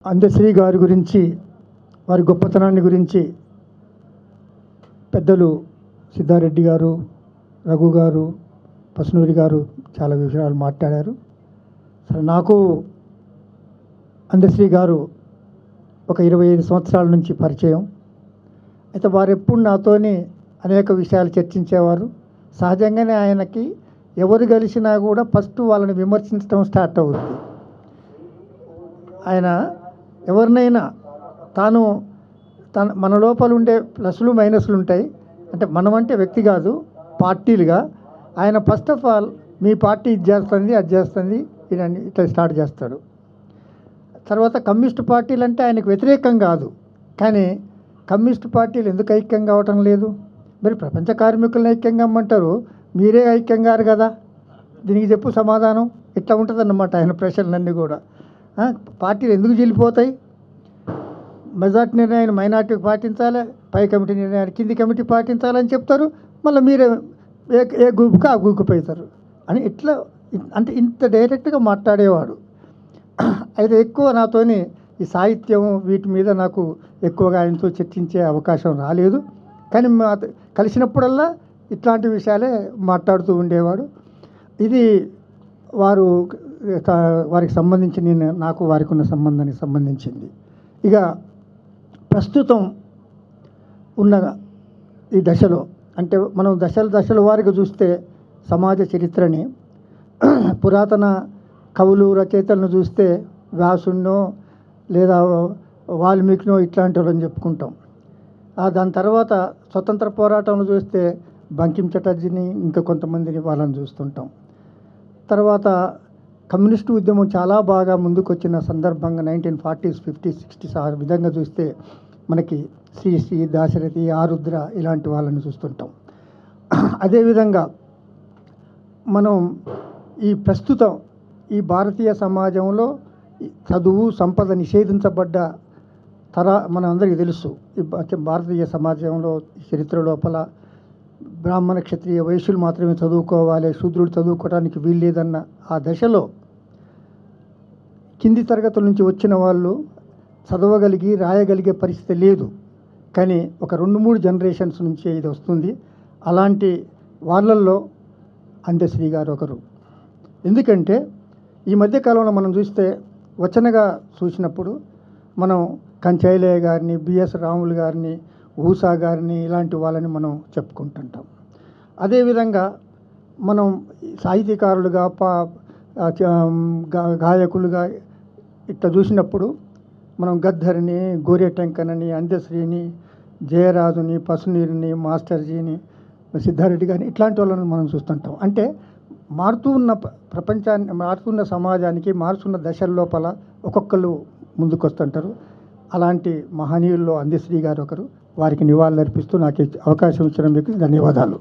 అందశ్రీ గారి గురించి, వారి గొప్పతనాన్ని గురించి పెద్దలు సిద్ధారెడ్డి గారు, రఘు గారు, పసునూరి గారు చాలా విషయాలు మాట్లాడారు. సరే, నాకు అందశ్రీ గారు ఒక 25 సంవత్సరాల నుంచి పరిచయం. అయితే వారు ఎప్పుడు నాతోని అనేక విషయాలు చర్చించేవారు. సహజంగానే ఆయనకి ఎవరు కలిసినా కూడా ఫస్ట్ వాళ్ళని విమర్శించడం స్టార్ట్ అవుతుంది. ఆయన ఎవరినైనా మన లోపల ఉండే ప్లస్లు మైనస్లు ఉంటాయి. అంటే మనం అంటే వ్యక్తి కాదు, పార్టీలుగా. ఆయన first of all me party ఇది చేస్తుంది, అది చేస్తుంది, ఇట్లా స్టార్ట్ చేస్తాడు. తర్వాత కమ్యూనిస్ట్ పార్టీలు అంటే ఆయనకు వ్యతిరేకం కాదు, కానీ కమ్యూనిస్ట్ పార్టీలు ఎందుకు ఐక్యం కావటం లేదు? మరి ప్రపంచ కార్మికులను ఐక్యంగా అమ్మంటారు, మీరే ఐక్యం గారు కదా, దీనికి చెప్పు సమాధానం. ఇట్లా ఉంటుందన్నమాట ఆయన ప్రశ్నలన్నీ కూడా. పార్టీలు ఎందుకు చెల్లిపోతాయి? మెజార్టీ నిర్ణయాన్ని మైనార్టీకి పాటించాలి, పై కమిటీ నిర్ణయాన్ని కింది కమిటీ పాటించాలని చెప్తారు. మళ్ళీ మీరే ఏ గ్రూప్కి ఆ గ్రూప్కి అవుతారు అని ఇట్లా, అంటే ఇంత డైరెక్ట్గా మాట్లాడేవాడు. అయితే ఎక్కువ నాతోని ఈ సాహిత్యం వీటి మీద నాకు ఎక్కువగా ఆయనతో చర్చించే అవకాశం రాలేదు. కానీ కలిసినప్పుడల్లా ఇట్లాంటి విషయాలే మాట్లాడుతూ ఉండేవాడు. ఇది వారికి సంబంధించి నాకు వారికి ఉన్న సంబంధానికి సంబంధించింది. ఇక ప్రస్తుతం ఉన్న ఈ దశలో, అంటే మనం దశల వారికి చూస్తే సమాజ చరిత్రని, పురాతన కవులు రచయితలను చూస్తే వ్యాసున్నో లేదా వాల్మీకినో ఇట్లాంటి వాళ్ళని చెప్పుకుంటాం. దాని తర్వాత స్వతంత్ర పోరాటంలో చూస్తే బంకిం చటర్జీని, ఇంకా కొంతమందిని వాళ్ళని చూస్తుంటాం. తర్వాత కమ్యూనిస్టు ఉద్యమం చాలా బాగా ముందుకొచ్చిన సందర్భంగా 1940s, 50s, 60s ఆ విధంగా చూస్తే మనకి శ్రీ దాశరథి, ఆరుద్ర ఇలాంటి వాళ్ళని చూస్తుంటాం. అదేవిధంగా మనం ఈ ప్రస్తుతం ఈ భారతీయ సమాజంలో చదువు సంపద నిషేధించబడ్డ మన అందరికీ తెలుసు. ఈ భారతీయ సమాజంలో చరిత్ర లోపల బ్రాహ్మణ క్షత్రియ వైశ్యులు మాత్రమే చదువుకోవాలి, శూద్రుడు చదువుకోవడానికి వీల్లేదన్న ఆ దశలో కింది తరగతుల నుంచి వచ్చిన వాళ్ళు చదవగలిగి రాయగలిగే పరిస్థితి లేదు. కానీ ఒక 2-3 జనరేషన్స్ నుంచే ఇది వస్తుంది. అలాంటి వాళ్ళల్లో అందశ్రీ గారు ఒకరు. ఎందుకంటే ఈ మధ్యకాలంలో మనం చూస్తే వచనగా చూసినప్పుడు మనం కంచైలయ్య గారిని, బిఎస్ రాములు గారిని, ఊషా గారిని ఇలాంటి వాళ్ళని మనం చెప్పుకుంటుంటాం. అదేవిధంగా మనం సాహితీకారులుగా గాయకులుగా ఇట్లా చూసినప్పుడు మనం గద్దర్ని, గోరేటెంకనని, అందశ్రీని, జయరాజుని, పసునీరుని, మాస్టర్జీని, సిద్ధారెడ్డి గారిని ఇట్లాంటి వాళ్ళని మనం చూస్తుంటాం. అంటే మారుతూ ఉన్న ప్రపంచాన్ని, మారుతున్న సమాజానికి మారుతున్న దశల లోపల ఒక్కొక్కరు ముందుకు వస్తుంటారు. అలాంటి మహనీయుల్లో అందశ్రీ గారు ఒకరు. వారికి నివాళులు అర్పిస్తూ నాకు అవకాశం ఇచ్చిన మీకు ధన్యవాదాలు.